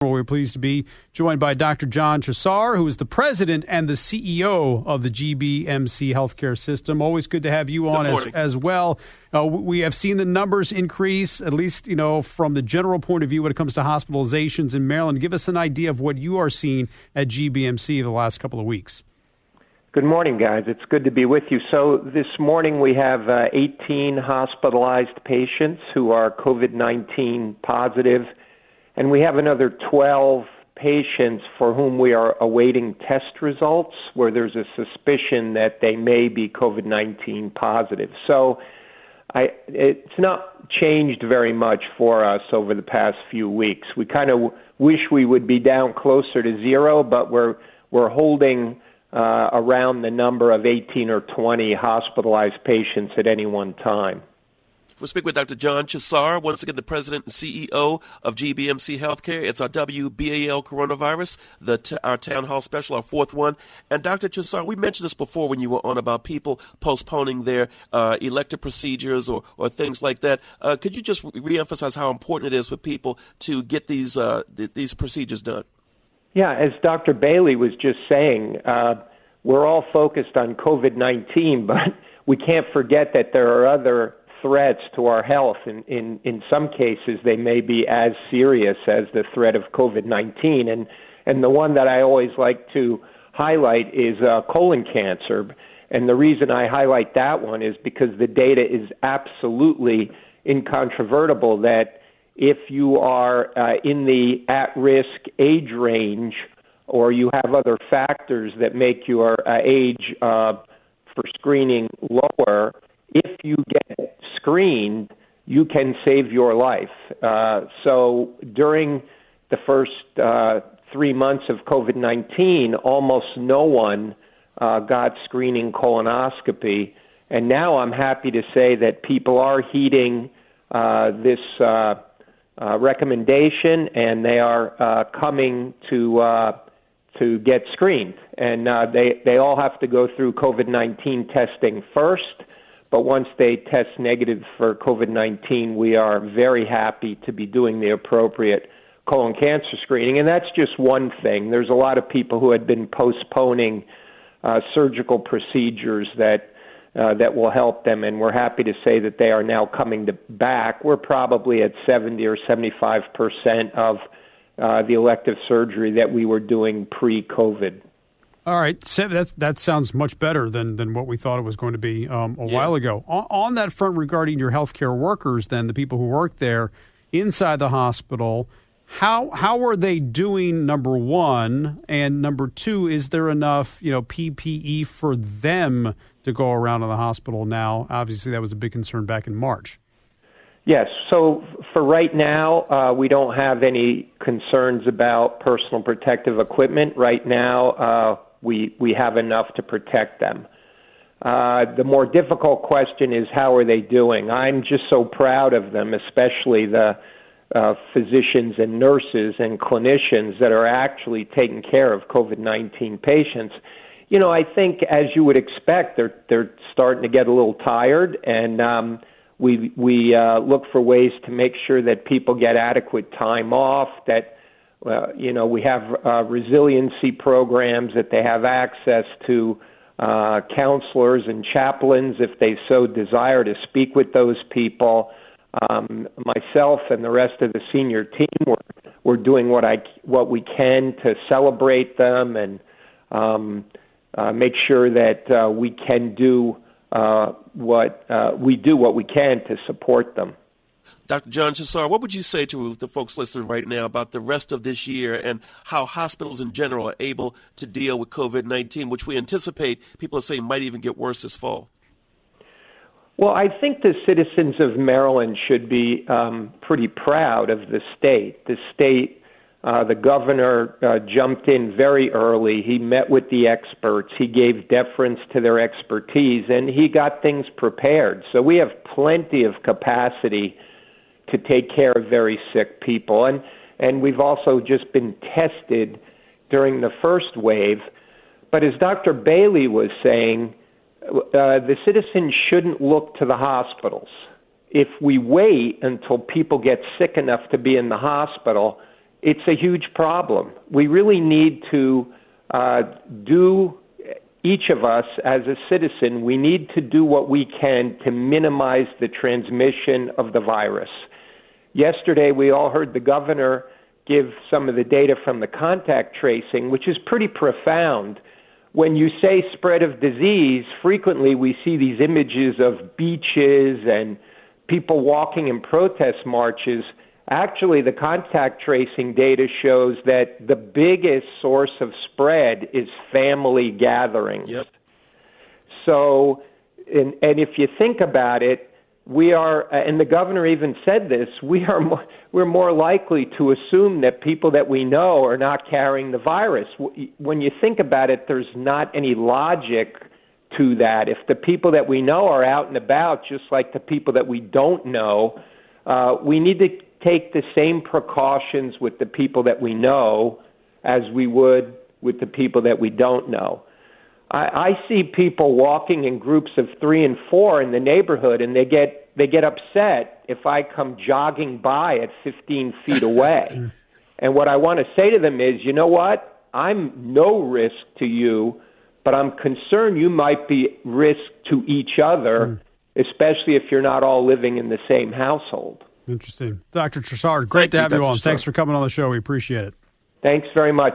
We're pleased to be joined by Dr. John Chessare, who is the president and the CEO of the GBMC healthcare system. Always good to have you on as well. We have seen the numbers increase, at least, from the general point of view when it comes to hospitalizations in Maryland. Give us an idea of what you are seeing at GBMC the last couple of weeks. Good morning, guys. It's good to be with you. So this morning we have 18 hospitalized patients who are COVID-19 positive. And we have another 12 patients for whom we are awaiting test results where there's a suspicion that they may be COVID-19 positive. So it's not changed very much for us over the past few weeks. We kind of wish we would be down closer to zero, but we're holding around the number of 18 or 20 hospitalized patients at any one time. We'll speak with Dr. John Chessare, once again the president and CEO of GBMC Healthcare. It's our WBAL coronavirus, our town hall special, our fourth one. And Dr. Chessare, we mentioned this before when you were on about people postponing their elective procedures or things like that. Could you just reemphasize how important it is for people to get these procedures done? Yeah, as Dr. Bailey was just saying, we're all focused on COVID-19, but we can't forget that there are other threats to our health. In some cases, they may be as serious as the threat of COVID-19. And the one that I always like to highlight is colon cancer. And the reason I highlight that one is because the data is absolutely incontrovertible that if you are in the at-risk age range or you have other factors that make your age for screening lower, if you get screened, you can save your life. So during the first 3 months of COVID-19, almost no one got screening colonoscopy. And now I'm happy to say that people are heeding this recommendation, and they are coming to get screened. And they all have to go through COVID-19 testing first. But once they test negative for COVID-19, we are very happy to be doing the appropriate colon cancer screening. And that's just one thing. There's a lot of people who had been postponing surgical procedures that will help them, and we're happy to say that they are now coming back. We're probably at 70 or 75% of the elective surgery that we were doing pre-COVID. All right. That sounds much better than what we thought it was going to be a while ago. On that front, regarding your healthcare workers, then, the people who work there inside the hospital, how are they doing, number one? And number two, is there enough PPE for them to go around in the hospital now? Obviously, that was a big concern back in March. Yes. So for right now, we don't have any concerns about personal protective equipment. Right now, we have enough to protect them. The more difficult question is, how are they doing? I'm just so proud of them, especially the physicians and nurses and clinicians that are actually taking care of COVID-19 patients. I think, as you would expect, they're starting to get a little tired, and we look for ways to make sure that people get adequate time off, that we have resiliency programs, that they have access to counselors and chaplains if they so desire to speak with those people. Myself and the rest of the senior team, we're doing what we can to celebrate them and make sure that we can do what we can to support them. Dr. John Chessare, what would you say to the folks listening right now about the rest of this year and how hospitals in general are able to deal with COVID-19, which we anticipate people are saying might even get worse this fall? Well, I think the citizens of Maryland should be pretty proud of the state. The governor jumped in very early. He met with the experts. He gave deference to their expertise, and he got things prepared. So we have plenty of capacity to take care of very sick people. And we've also just been tested during the first wave. But as Dr. Bailey was saying, the citizens shouldn't look to the hospitals. If we wait until people get sick enough to be in the hospital, it's a huge problem. We really need to each of us as a citizen, we need to do what we can to minimize the transmission of the virus. Yesterday, we all heard the governor give some of the data from the contact tracing, which is pretty profound. When you say spread of disease, frequently we see these images of beaches and people walking in protest marches. Actually, the contact tracing data shows that the biggest source of spread is family gatherings. Yep. So, and if you think about it, we are, and the governor even said this, we're more likely to assume that people that we know are not carrying the virus. When you think about it, there's not any logic to that. If the people that we know are out and about, just like the people that we don't know, we need to take the same precautions with the people that we know as we would with the people that we don't know. I see people walking in groups of 3 and 4 in the neighborhood, and they get upset if I come jogging by at 15 feet away. And what I want to say to them is, you know what? I'm no risk to you, but I'm concerned you might be risk to each other, especially if you're not all living in the same household. Interesting. Dr. Chessare, great to have you on. Thanks for coming on the show. We appreciate it. Thanks very much.